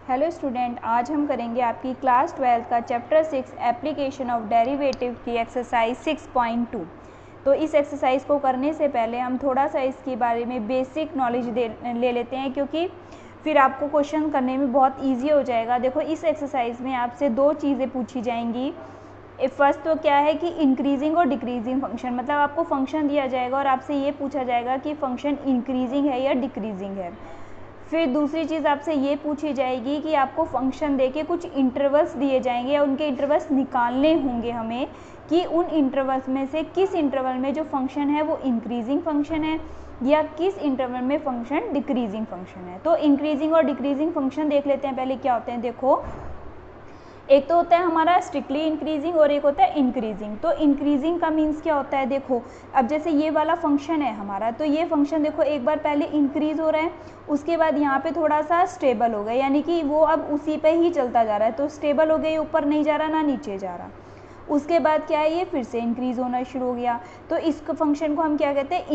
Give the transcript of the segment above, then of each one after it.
Hello student, आज हम करेंगे आपकी क्लास 12 का चैप्टर 6 एप्लीकेशन ऑफ डेरिवेटिव की एक्सरसाइज 6.2। तो इस एक्सरसाइज को करने से पहले हम थोड़ा सा इसके बारे में बेसिक नॉलेज ले लेते हैं, क्योंकि फिर आपको क्वेश्चन करने में बहुत ईजी हो जाएगा। देखो, इस एक्सरसाइज में आपसे दो चीज़ें पूछी जाएंगी। फर्स्ट तो क्या है कि इंक्रीजिंग और डिक्रीजिंग फंक्शन, मतलब आपको फंक्शन दिया जाएगा और आपसे ये पूछा जाएगा कि फंक्शन इंक्रीजिंग है या डिक्रीजिंग है। फिर दूसरी चीज़ आपसे ये पूछी जाएगी कि आपको फंक्शन देके कुछ इंटरवल्स दिए जाएंगे और उनके इंटरवल्स निकालने होंगे हमें कि उन इंटरवल्स में से किस इंटरवल में जो फंक्शन है वो इंक्रीजिंग फंक्शन है या किस इंटरवल में फंक्शन डिक्रीजिंग फंक्शन है। तो इंक्रीजिंग और डिक्रीजिंग फंक्शन देख लेते हैं पहले क्या होते हैं। देखो, एक तो होता है हमारा स्ट्रिक्टली इंक्रीजिंग और एक होता है इंक्रीजिंग। तो इंक्रीजिंग का मीन्स क्या होता है, देखो अब जैसे ये वाला फंक्शन है हमारा, तो ये फंक्शन देखो एक बार पहले इंक्रीज हो रहा है, उसके बाद यहाँ पे थोड़ा सा स्टेबल हो गया, यानी कि वो अब उसी पे ही चलता जा रहा है। तो स्टेबल हो गया, ये ऊपर नहीं जा रहा ना नीचे जा रहा। उसके बाद क्या है, ये फिर से इंक्रीज होना शुरू हो गया। तो इस फंक्शन को हम क्या कहते हैं,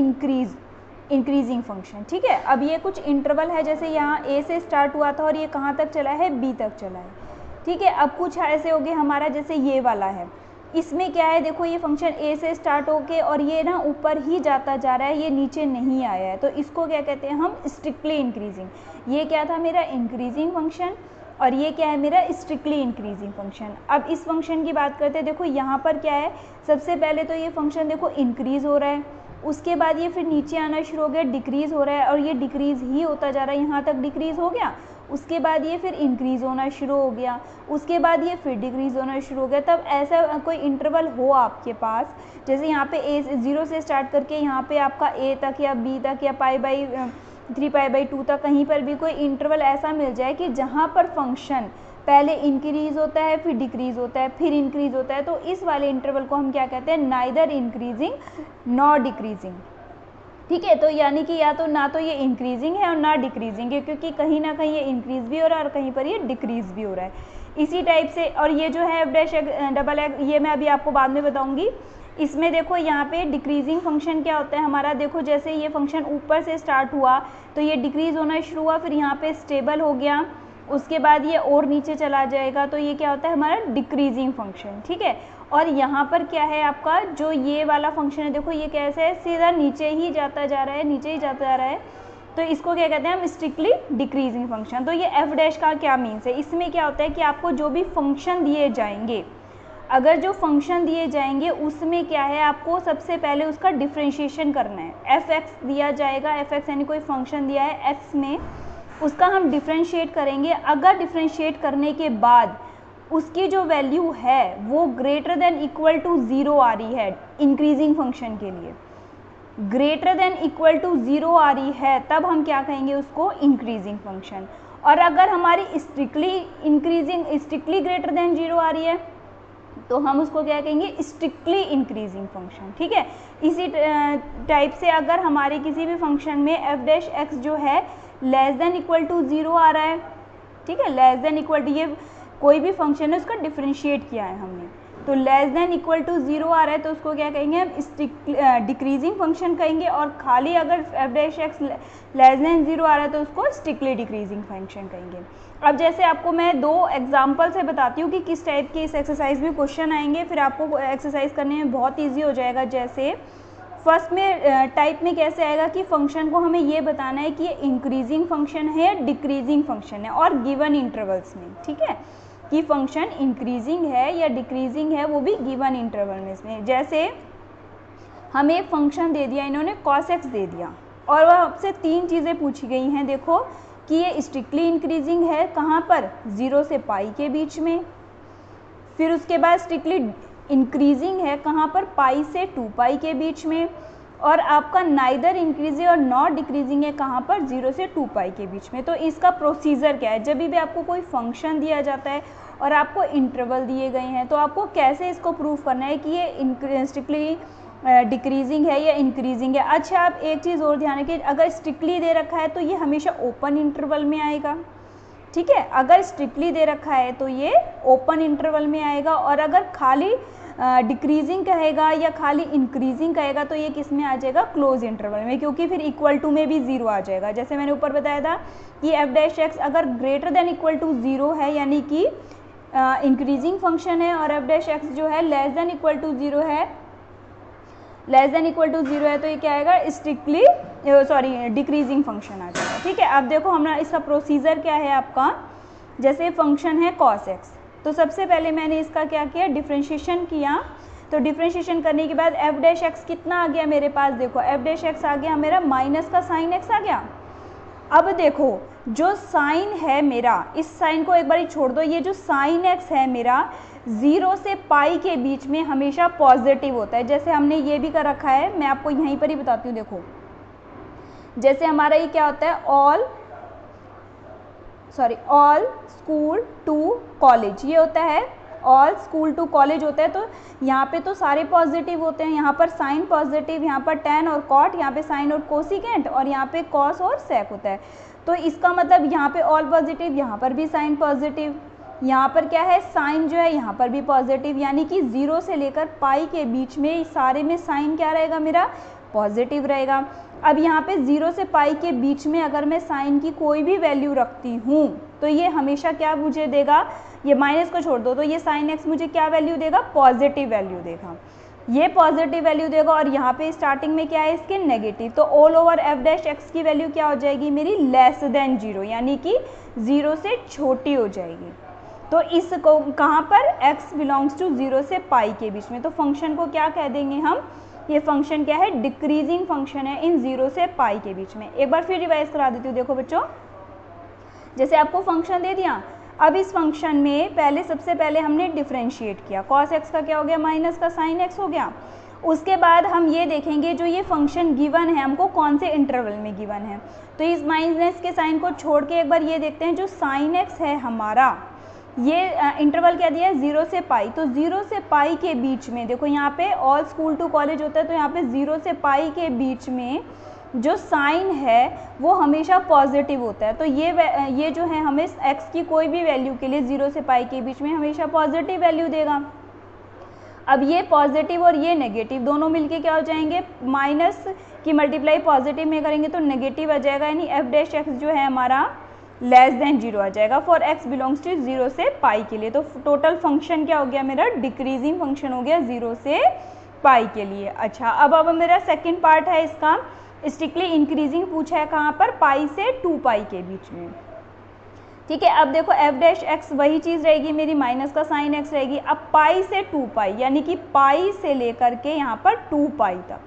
इंक्रीजिंग फंक्शन। ठीक है, अब ये कुछ इंटरवल है, जैसे यहाँ ए से स्टार्ट हुआ था और ये कहाँ तक चला है, बी तक चला है। ठीक है, अब कुछ ऐसे हो गए हमारा, जैसे ये वाला है, इसमें क्या है, देखो ये फंक्शन ए से स्टार्ट होके और ये ना ऊपर ही जाता जा रहा है, ये नीचे नहीं आया है। तो इसको क्या कहते हैं हम, स्ट्रिक्टली इंक्रीजिंग। ये क्या था मेरा इंक्रीजिंग फंक्शन और ये क्या है मेरा स्ट्रिक्टली इंक्रीजिंग फंक्शन। अब इस फंक्शन की बात करते हैं। देखो यहाँ पर क्या है, सबसे पहले तो ये फंक्शन देखो इंक्रीज हो रहा है, उसके बाद ये फिर नीचे आना शुरू हो गया, डिक्रीज़ हो रहा है और ये डिक्रीज़ ही होता जा रहा है, यहाँ तक डिक्रीज़ हो गया, उसके बाद ये फिर इंक्रीज़ होना शुरू हो गया, उसके बाद ये फिर डिक्रीज़ होना शुरू हो गया। तब ऐसा कोई इंटरवल हो आपके पास, जैसे यहाँ पे ए 0 से स्टार्ट करके यहाँ पे आपका ए तक या बी तक या π/3π/2 तक कहीं पर भी कोई इंटरवल ऐसा मिल जाए कि जहाँ पर फंक्शन पहले इंक्रीज़ होता है, फिर डिक्रीज़ होता है, फिर इंक्रीज़ होता है। तो इस वाले इंटरवल को हम क्या कहते हैं, नाइदर इंक्रीजिंग नॉर डिक्रीजिंग। ठीक है, तो यानी कि या तो ना तो ये इंक्रीजिंग है और ना डिक्रीजिंग है, क्योंकि कहीं ना कहीं ये इंक्रीज़ भी हो रहा है और कहीं पर ये डिक्रीज़ भी हो रहा है। इसी टाइप से, और ये जो है f'(x) ये मैं अभी आपको बाद में बताऊँगी। इसमें देखो यहाँ पे डिक्रीजिंग फंक्शन क्या होता है हमारा, देखो जैसे ये फंक्शन ऊपर से स्टार्ट हुआ तो ये डिक्रीज़ होना शुरू हुआ, फिर यहाँ पे स्टेबल हो गया, उसके बाद ये और नीचे चला जाएगा, तो ये क्या होता है हमारा डिक्रीजिंग फंक्शन। ठीक है, और यहाँ पर क्या है आपका जो ये वाला फंक्शन है, देखो ये कैसे है, सीधा नीचे ही जाता जा रहा है, नीचे ही जाता जा रहा है। तो इसको क्या कहते हैं हम, स्ट्रिक्टली डिक्रीजिंग फंक्शन। तो ये f' का क्या मीन्स है, इसमें क्या होता है कि आपको जो भी फंक्शन दिए जाएंगे, अगर जो फंक्शन दिए जाएंगे उसमें क्या है, आपको सबसे पहले उसका डिफ्रेंशिएशन करना है। f(x) दिया जाएगा, f(x) यानी कोई फंक्शन दिया है x में, उसका हम डिफ्रेंशिएट करेंगे। अगर डिफ्रेंशिएट करने के बाद उसकी जो वैल्यू है वो ग्रेटर देन इक्वल टू 0 आ रही है, इंक्रीजिंग फंक्शन के लिए ग्रेटर देन इक्वल टू 0 आ रही है, तब हम क्या कहेंगे उसको, इंक्रीजिंग फंक्शन। और अगर हमारी स्ट्रिक्टली ग्रेटर देन 0 आ रही है तो हम उसको क्या कहेंगे, स्ट्रिक्टली इंक्रीजिंग फंक्शन। ठीक है, इसी टाइप से अगर हमारे किसी भी फंक्शन में f'(x) जो है लेस देन इक्वल टू 0 आ रहा है, ठीक है, लेस देन इक्वल टू, ये कोई भी फंक्शन है उसका डिफरेंशिएट किया है हमने, तो लेस देन इक्वल टू 0 आ रहा है तो उसको क्या कहेंगे हम, डिक्रीजिंग फंक्शन कहेंगे। और खाली अगर f'(x) लेस देन 0 आ रहा है तो उसको स्ट्रिक्टली डिक्रीजिंग फंक्शन कहेंगे। अब जैसे आपको मैं दो एग्जाम्पल से बताती हूँ कि किस टाइप के इस एक्सरसाइज में क्वेश्चन आएंगे, फिर आपको एक्सरसाइज करने में बहुत ईजी हो जाएगा। जैसे फर्स्ट में टाइप में कैसे आएगा कि फंक्शन को हमें ये बताना है कि ये इंक्रीजिंग फंक्शन है या डिक्रीजिंग फंक्शन है, और गिवन इंटरवल्स में। ठीक है, कि फंक्शन इंक्रीजिंग है या डिक्रीजिंग है, वो भी गिवन इंटरवल में। इसमें जैसे हमें फंक्शन दे दिया इन्होंने, cos x दे दिया, और वह आपसे तीन चीज़ें पूछी गई हैं। देखो कि ये स्ट्रिक्टली इंक्रीजिंग है कहाँ पर, 0 से π के बीच में, फिर उसके बाद स्ट्रिक्टली इंक्रीजिंग है कहाँ पर, π से 2π के बीच में, और आपका नाइदर इंक्रीजिंग और नॉट डिक्रीजिंग है कहाँ पर, 0 से 2π के बीच में। तो इसका प्रोसीजर क्या है, जब भी आपको कोई फंक्शन दिया जाता है और आपको इंटरवल दिए गए हैं तो आपको कैसे इसको प्रूव करना है कि ये स्ट्रिक्टली डिक्रीजिंग है या इंक्रीजिंग है। अच्छा, आप एक चीज़ और ध्यान रखिए, अगर स्ट्रिक्टली दे रखा है तो ये हमेशा ओपन इंटरवल में आएगा। ठीक है, अगर स्ट्रिक्टली दे रखा है तो ये ओपन इंटरवल में आएगा, और अगर खाली डिक्रीजिंग कहेगा या खाली इंक्रीजिंग कहेगा तो ये किस में आ जाएगा, क्लोज इंटरवल में, क्योंकि फिर इक्वल टू में भी 0 आ जाएगा। जैसे मैंने ऊपर बताया था कि एफ डैश एक्स अगर ग्रेटर देन इक्वल टू 0 है यानी कि इंक्रीजिंग फंक्शन है, और एफ डैश एक्स जो है लेस देन इक्वल टू 0 है, तो ये क्या आएगा, स्ट्रिक्टली डिक्रीजिंग फंक्शन आ जाएगा। ठीक है, अब देखो हमारा इसका प्रोसीजर क्या है आपका। जैसे फंक्शन है cos x, तो सबसे पहले मैंने इसका क्या किया, डिफ्रेंशिएशन किया। तो डिफ्रेंशिएशन करने के बाद एफ डैश एक्स कितना आ गया मेरे पास, देखो एफ डैश एक्स आ गया मेरा माइनस का साइन एक्स आ गया। अब देखो जो साइन है मेरा, इस साइन को एक बार छोड़ दो, ये जो साइन एक्स है मेरा 0 से पाई के बीच में हमेशा पॉजिटिव होता है। जैसे हमने ये भी कर रखा है, मैं आपको यहीं पर ही बताती हूँ। देखो जैसे हमारा ये क्या होता है, ऑल स्कूल टू कॉलेज, ये होता है ऑल स्कूल टू कॉलेज होता है। तो यहाँ पे तो सारे पॉजिटिव होते हैं, यहाँ पर साइन पॉजिटिव, यहाँ पर tan और cot, यहाँ पे साइन और कोसिकेंट, और यहाँ पे cos और sec होता है। तो इसका मतलब यहाँ पे ऑल पॉजिटिव, यहाँ पर भी साइन पॉजिटिव, यहाँ पर क्या है साइन जो है यहाँ पर भी पॉजिटिव, यानी कि 0 से लेकर पाई के बीच में सारे में साइन क्या रहेगा मेरा, पॉजिटिव रहेगा। अब यहाँ पे 0 से पाई के बीच में अगर मैं साइन की कोई भी वैल्यू रखती हूँ तो ये हमेशा क्या मुझे देगा, ये माइनस को छोड़ दो तो ये साइन एक्स मुझे क्या वैल्यू देगा, पॉजिटिव वैल्यू देगा, ये पॉजिटिव वैल्यू देगा। और यहाँ पे स्टार्टिंग में क्या है इसके, नेगेटिव। तो all over F dash x की वैल्यू क्या हो जाएगी मेरी, लेस देन 0, यानी कि 0 से छोटी हो जाएगी। तो इसको कहाँ पर, x बिलोंग्स टू 0 से पाई के बीच में, तो फंक्शन को क्या कह देंगे हम, ये फंक्शन क्या है, डिक्रीजिंग फंक्शन है इन 0 से पाई के बीच में। एक बार फिर रिवाइज करा देती हूँ। देखो बच्चों, जैसे आपको फंक्शन दे दिया, अब इस फंक्शन में सबसे पहले हमने डिफरेंशिएट किया, cos x का क्या हो गया, माइनस का साइन x हो गया। उसके बाद हम ये देखेंगे जो ये फंक्शन गिवन है हमको कौन से इंटरवल में गिवन है, तो इस माइनस के साइन को छोड़ के एक बार ये देखते हैं, जो साइन x है हमारा, ये इंटरवल क्या दिया है, 0 से पाई। तो 0 से पाई के बीच में देखो यहाँ पे ऑल स्कूल टू कॉलेज होता है, तो यहाँ पे 0 से पाई के बीच में जो साइन है वो हमेशा पॉजिटिव होता है। तो ये जो है हमें x की कोई भी वैल्यू के लिए 0 से पाई के बीच में हमेशा पॉजिटिव वैल्यू देगा। अब ये पॉजिटिव और ये नेगेटिव दोनों मिलके क्या हो जाएंगे, माइनस की मल्टीप्लाई पॉजिटिव में करेंगे तो नेगेटिव आ जाएगा, यानी एफ डैश एक्स जो है हमारा लेस देन 0 आ जाएगा फॉर x बिलोंग्स टू 0 से पाई के लिए। तो टोटल फंक्शन क्या हो गया मेरा, डिक्रीजिंग फंक्शन हो गया 0 से पाई के लिए। अच्छा, अब मेरा सेकंड पार्ट है इसका, स्ट्रिक्टली इंक्रीजिंग पूछा है कहाँ पर, पाई से 2 पाई के बीच में। ठीक है, अब देखो एफ डैश एक्स वही चीज़ रहेगी मेरी, माइनस का साइन एक्स रहेगी। अब पाई से 2 पाई, यानी कि पाई से लेकर के यहाँ पर 2 पाई तक।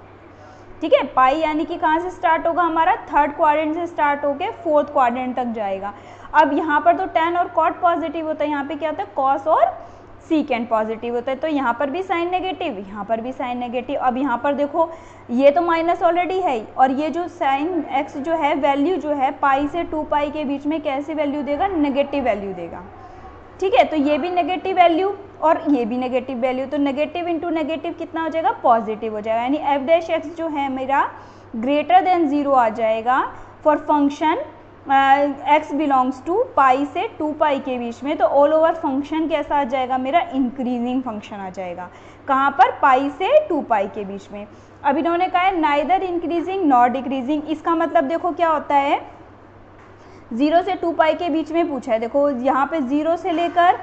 ठीक है, पाई यानी कि कहाँ से स्टार्ट होगा हमारा, थर्ड क्वाड्रेंट से स्टार्ट होके फोर्थ क्वाड्रेंट तक जाएगा। अब यहाँ पर तो tan और cot पॉजिटिव होता है, यहाँ पे क्या होता है cos और सीकेंट पॉजिटिव होता है, तो यहाँ पर भी साइन नेगेटिव, यहाँ पर भी साइन नेगेटिव। अब यहाँ पर देखो ये तो माइनस ऑलरेडी है, और ये जो साइन एक्स जो है वैल्यू जो है पाई से 2 पाई के बीच में कैसी वैल्यू देगा, नेगेटिव वैल्यू देगा। ठीक है, तो ये भी नेगेटिव वैल्यू और ये भी नेगेटिव वैल्यू, तो नेगेटिव इंटू नेगेटिव कितना हो जाएगा, पॉजिटिव हो जाएगा, यानी एफ डैश एक्स जो है मेरा ग्रेटर देन 0 आ जाएगा for function x belongs to pi से 2 पाई के बीच में। तो ऑल ओवर फंक्शन कैसा आ जाएगा मेरा, इंक्रीजिंग फंक्शन आ जाएगा, कहाँ पर, पाई से 2 पाई के बीच में। अब इन्होंने कहा है नाइदर इंक्रीजिंग नॉर डिक्रीजिंग, इसका मतलब देखो क्या होता है, 0 से 2 पाई के बीच में पूछा है। देखो यहाँ पे 0 से लेकर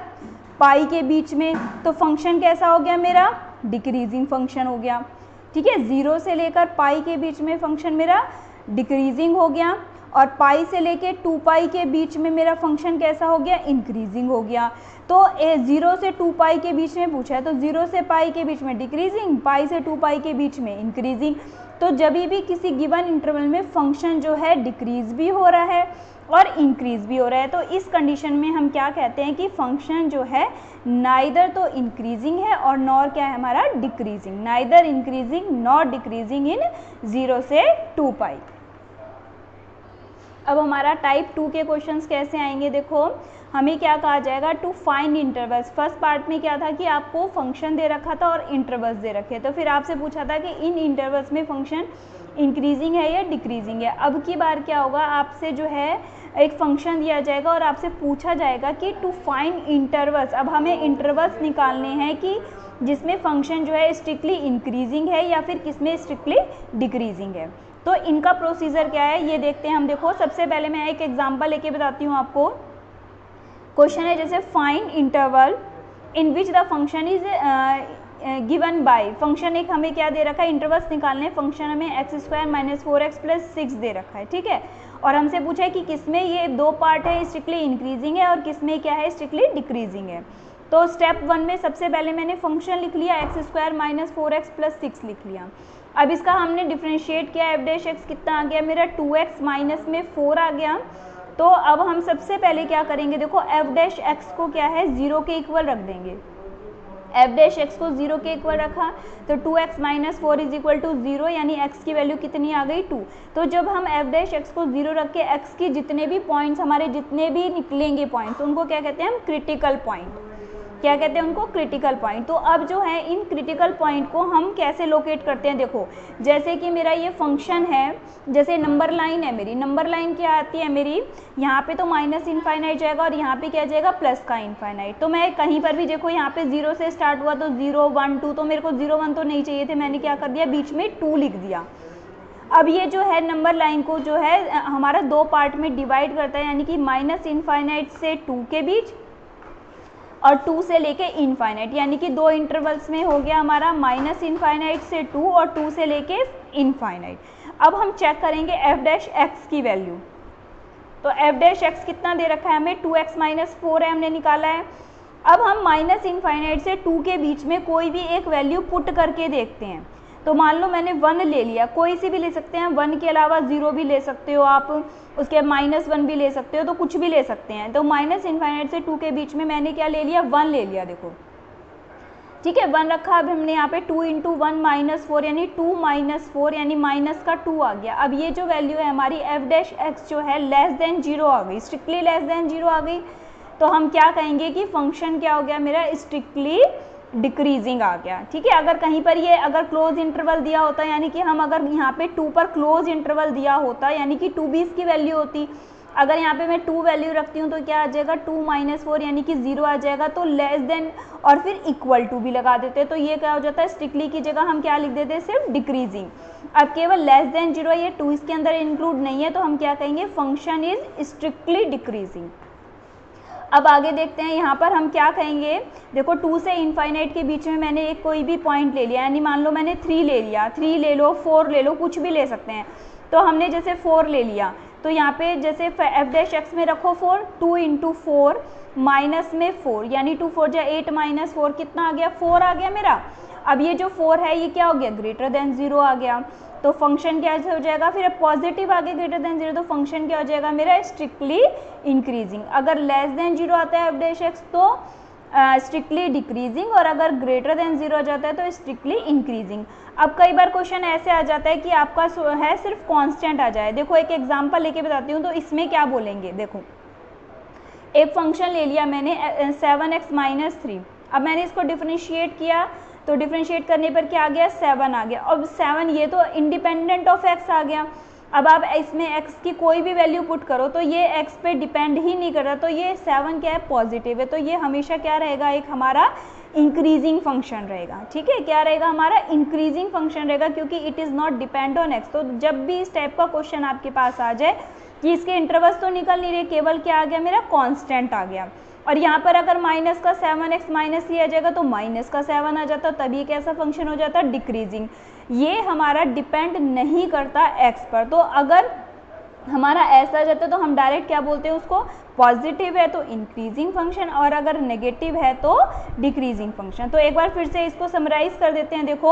पाई के बीच में, तो फंक्शन कैसा हो गया मेरा, डिक्रीजिंग फंक्शन हो गया। ठीक है, 0 से लेकर पाई के बीच में फंक्शन मेरा डिक्रीजिंग हो गया, और पाई से लेके 2 पाई के बीच में मेरा फंक्शन कैसा हो गया, इंक्रीजिंग हो गया। तो 0 से 2 पाई के बीच में पूछा है, तो 0 से पाई के बीच में डिक्रीजिंग, पाई से 2 पाई के बीच में इंक्रीजिंग। तो जब भी किसी गिवन इंटरवल में फंक्शन जो है डिक्रीज भी हो रहा है और इंक्रीज भी हो रहा है, तो इस कंडीशन में हम क्या कहते हैं कि फंक्शन जो है नाइदर तो इंक्रीजिंग है और नॉर क्या है हमारा, decreasing, neither increasing nor decreasing in 0 से 2 पाई। अब हमारा टाइप 2 के क्वेश्चंस कैसे आएंगे, देखो हमें क्या कहा जाएगा, to find intervals. First part में क्या था कि आपको फंक्शन दे रखा था और इंटरवल्स दे रखे, तो फिर आपसे पूछा था कि इन इंटरवल्स में फंक्शन इंक्रीजिंग है या डिक्रीजिंग है। अब की बार क्या होगा, आपसे जो है एक फंक्शन दिया जाएगा और आपसे पूछा जाएगा कि टू फाइंड इंटरवल्स। अब हमें इंटरवल्स निकालने हैं कि जिसमें फंक्शन जो है स्ट्रिक्टली इंक्रीजिंग है या फिर किसमें स्ट्रिक्टली डिक्रीजिंग है। तो इनका प्रोसीजर क्या है ये देखते हैं हम। देखो सबसे पहले मैं एक एग्जांपल लेके बताती हूँ आपको। क्वेश्चन है जैसे find interval in which the function is given by, function एक हमें क्या दे रखा है, इंटरवल्स निकालने, फंक्शन हमें x² - 4x + 6 दे रखा है, ठीक है। और हमसे पूछा है कि किसमें ये दो पार्ट है स्ट्रिक्टली इंक्रीजिंग है और किसमें क्या है स्ट्रिक्टली डिक्रीजिंग है। तो स्टेप 1 में सबसे पहले मैंने फंक्शन लिख लिया x² - 4x + 6 लिख लिया। अब इसका हमने डिफ्रेंशिएट किया, f' कितना आ गया मेरा 2x माइनस में 4 आ गया। तो अब हम सबसे पहले क्या करेंगे, देखो f' को क्या है 0 के इक्वल रख देंगे। f' को 0 के इक्वल रखा तो 2x - 4 = 0, यानी x की वैल्यू कितनी आ गई 2। तो जब हम f' को 0 रख के x की जितने भी पॉइंट्स हमारे जितने भी निकलेंगे पॉइंट्स उनको क्या कहते हैं हम क्रिटिकल पॉइंट, क्या कहते हैं उनको क्रिटिकल पॉइंट। तो अब जो है इन क्रिटिकल पॉइंट को हम कैसे लोकेट करते हैं, देखो जैसे कि मेरा ये फंक्शन है, जैसे नंबर लाइन है मेरी, नंबर लाइन क्या आती है मेरी, यहाँ पे तो -∞ जाएगा और यहाँ पे क्या जाएगा प्लस का इनफाइनाइट। तो मैं कहीं पर भी देखो यहाँ पे 0 से स्टार्ट हुआ तो 0 1 2, तो मेरे को 0 1 तो नहीं चाहिए थे, मैंने क्या कर दिया बीच में 2 लिख दिया। अब ये जो है नंबर लाइन को जो है हमारा दो पार्ट में डिवाइड करता है, यानी कि -∞ से 2 के बीच और 2 से लेके इनफाइनाइट, यानी कि दो इंटरवल्स में हो गया हमारा -∞ से 2 और 2 से लेके इनफाइनाइट। अब हम चेक करेंगे f' की वैल्यू। तो f' कितना दे रखा है हमें 2x - 4 है, हमने निकाला है। अब हम -∞ से 2 के बीच में कोई भी एक वैल्यू पुट करके देखते हैं। तो मान लो मैंने 1 ले लिया, कोई सी भी ले सकते हैं, 1 के अलावा 0 भी ले सकते हो आप, उसके -1 भी ले सकते हो, तो कुछ भी ले सकते हैं। तो -∞ से 2 के बीच में मैंने क्या ले लिया 1 ले लिया, देखो ठीक है 1 रखा। अब हमने यहाँ पे 2 × 1 - 4 यानी 2 - 4 यानी माइनस का 2 आ गया। अब ये जो वैल्यू है हमारी f' जो है <0 आ गई, स्ट्रिक्टली <0 आ गई। तो हम क्या कहेंगे कि फंक्शन क्या हो गया मेरा स्ट्रिक्टली डिक्रीजिंग आ गया, ठीक है। अगर कहीं पर ये अगर क्लोज इंटरवल दिया होता, यानी कि हम अगर यहाँ पे 2 पर क्लोज इंटरवल दिया होता, यानी कि 2 भी इसकी वैल्यू होती, अगर यहाँ पे मैं 2 वैल्यू रखती हूँ तो क्या आ जाएगा 2 - 4 यानी कि 0 आ जाएगा। तो लेस देन और फिर इक्वल टू भी लगा देते, तो ये क्या हो जाता है स्ट्रिक्टली की जगह हम क्या लिख देते हैं सिर्फ डिक्रीजिंग। अब केवल <0 ये 2 इसके अंदर इंक्लूड नहीं है, तो हम क्या कहेंगे फंक्शन इज स्ट्रिक्टली डिक्रीजिंग। अब आगे देखते हैं यहाँ पर हम क्या कहेंगे, देखो 2 से इनफाइनाइट के बीच में मैंने एक कोई भी पॉइंट ले लिया, यानी मान लो मैंने 3 ले लिया, 3 ले लो 4 ले लो, कुछ भी ले सकते हैं। तो हमने जैसे 4 ले लिया, तो यहाँ पे जैसे f' में रखो 4, 2 × 4 माइनस में 4 यानी 2 4 8 - 4 कितना आ गया 4 आ गया मेरा। अब ये जो 4 है ये क्या हो गया <0 आ गया। तो फंक्शन क्या हो जाएगा, फिर पॉजिटिव आगे <0 तो फंक्शन क्या हो जाएगा मेरा स्ट्रिक्टली इंक्रीजिंग। अगर <0 आता है f' तो स्ट्रिक्टली डिक्रीजिंग, और अगर <0 हो जाता है तो स्ट्रिक्टली इंक्रीजिंग। अब कई बार क्वेश्चन ऐसे आ जाता है कि आपका है सिर्फ कांस्टेंट आ जाए। देखो एक एग्जांपल लेके बताती हूँ, तो इसमें क्या बोलेंगे, देखो एक फंक्शन ले लिया मैंने 7x - 3। अब मैंने इसको डिफरेंशिएट किया, तो डिफरेंशिएट करने पर क्या आ गया 7 आ गया। अब 7 ये तो इंडिपेंडेंट ऑफ x आ गया। अब आप इसमें x की कोई भी वैल्यू पुट करो तो ये x पे डिपेंड ही नहीं कर रहा, तो ये 7 क्या है पॉजिटिव है, तो ये हमेशा क्या रहेगा एक हमारा इंक्रीजिंग फंक्शन रहेगा, ठीक है। क्या रहेगा हमारा इंक्रीजिंग फंक्शन रहेगा, क्योंकि it is not depend on x। तो जब भी इस टाइप का क्वेश्चन आपके पास आ जाए कि इसके इंटरवल्स तो निकल नहीं रहे, केवल क्या आ गया मेरा कांस्टेंट आ गया, और यहाँ पर अगर माइनस का 7x माइनस लिया जाएगा तो माइनस का 7 आ जाता, तभी कैसा फंक्शन हो जाता डिक्रीजिंग। ये हमारा डिपेंड नहीं करता x पर। तो अगर हमारा ऐसा आ जाता है तो हम डायरेक्ट क्या बोलते हैं उसको, पॉजिटिव है तो इंक्रीजिंग फंक्शन, और अगर नेगेटिव है तो डिक्रीजिंग फंक्शन। तो एक बार फिर से इसको समराइज कर देते हैं। देखो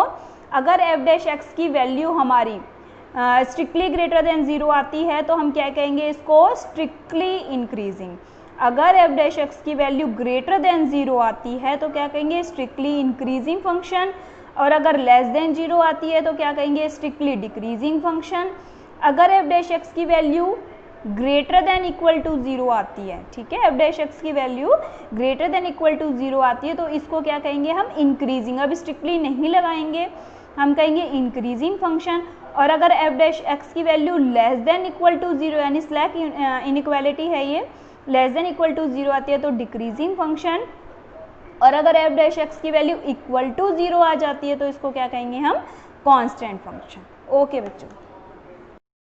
अगर f' की वैल्यू हमारी स्ट्रिक्टली <0 आती है तो हम क्या कहेंगे इसको स्ट्रिक्टली इंक्रीजिंग। अगर f' की वैल्यू <0 आती है तो क्या कहेंगे स्ट्रिक्टली इंक्रीजिंग फंक्शन, और अगर <0 आती है तो क्या कहेंगे स्ट्रिक्टली डिक्रीजिंग फंक्शन। अगर f' की वैल्यू >= 0 आती है, ठीक है, f' की वैल्यू >= 0 आती है तो इसको क्या कहेंगे हम इंक्रीजिंग। अब स्ट्रिक्टली नहीं लगाएंगे, हम कहेंगे इंक्रीजिंग फंक्शन। और अगर f' की वैल्यू < <0 यानी स्लैक इनइक्वालिटी है ये, < <0 आती है तो डिक्रीजिंग फंक्शन। और अगर एफ डैश एक्स की वैल्यू इक्वल टू 0 आ जाती है तो इसको क्या कहेंगे हम, कांस्टेंट फंक्शन। ओके बच्चों।